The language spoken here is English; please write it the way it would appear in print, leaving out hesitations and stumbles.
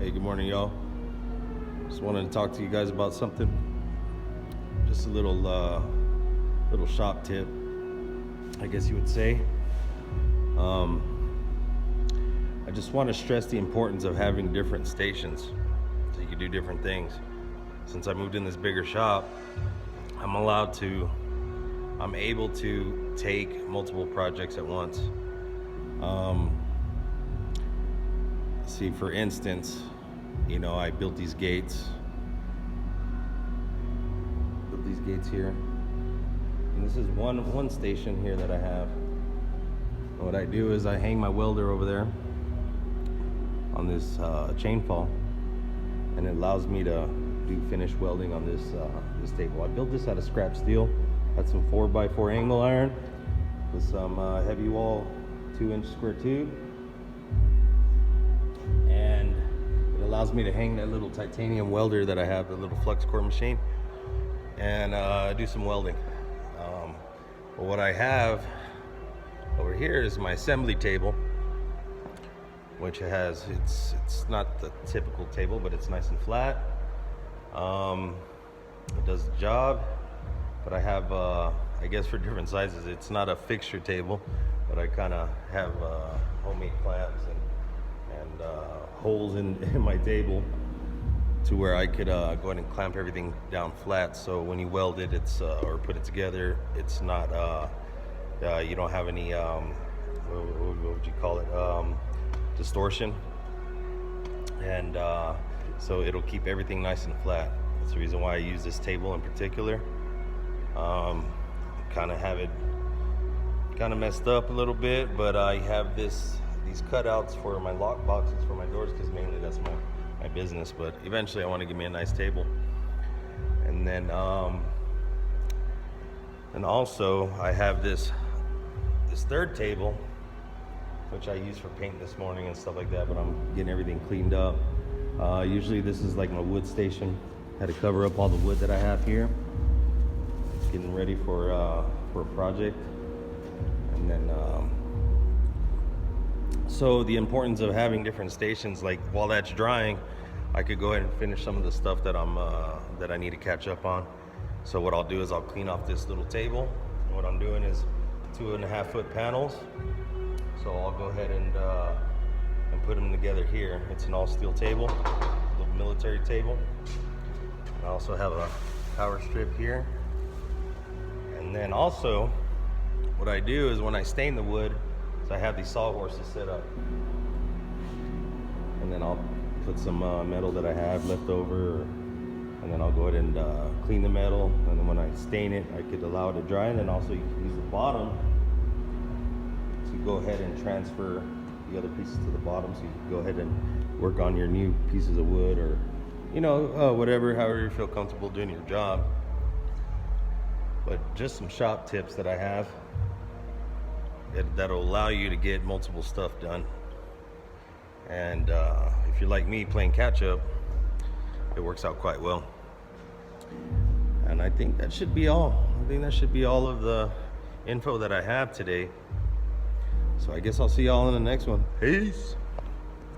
Hey, good morning, y'all. Just wanted to talk to you guys about something. Just a little shop tip, I guess you would say. I just want to stress the importance of having different stations so you can do different things. Since I moved in this bigger shop, I'm able to take multiple projects at once. See, for instance, I built these gates. Here, and this is one station here that I have. And what I do is I hang my welder over there on this chain fall, and it allows me to do finished welding on this table. I built this out of scrap steel. Had some 4x4 angle iron with some heavy wall 2-inch square tube, and it allows me to hang that little titanium welder that I have, the little flux core machine, and do some welding. But what I have over here is my assembly table, which has it's not the typical table, but it's nice and flat. It does the job. But I have I guess for different sizes, it's not a fixture table, but I kind of have homemade clamps and holes in my table to where I could go ahead and clamp everything down flat, so when you weld it, or put it together, it's not you don't have any what would you call it, distortion, and so it'll keep everything nice and flat. That's the reason why I use this table in particular. Kind of have it kind of messed up a little bit, but I have these cutouts for my lock boxes for my doors, because mainly that's my business. But eventually I want to give me a nice table. And then and also I have this third table, which I used for painting this morning and stuff like that, but I'm getting everything cleaned up. Usually this is like my wood station. Had to cover up all the wood that I have here, getting ready for a project. And then so the importance of having different stations, like while that's drying, I could go ahead and finish some of the stuff that that I need to catch up on. So what I'll do is I'll clean off this little table. And what I'm doing is 2.5-foot panels. So I'll go ahead and put them together here. It's an all steel table, a little military table. I also have a power strip here. And then also what I do is when I stain the wood, so I have these sawhorses set up, and then I'll put some metal that I have left over, and then I'll go ahead and clean the metal, and then when I stain it, I could allow it to dry, and then also you can use the bottom to go ahead and transfer the other pieces to the bottom, so you can go ahead and work on your new pieces of wood, or whatever, however you feel comfortable doing your job. But just some shop tips that I have that'll allow you to get multiple stuff done. And if you're like me playing catch up, it works out quite well. And I think that should be all. I think that should be all of the info that I have today. So I guess I'll see y'all in the next one. Peace.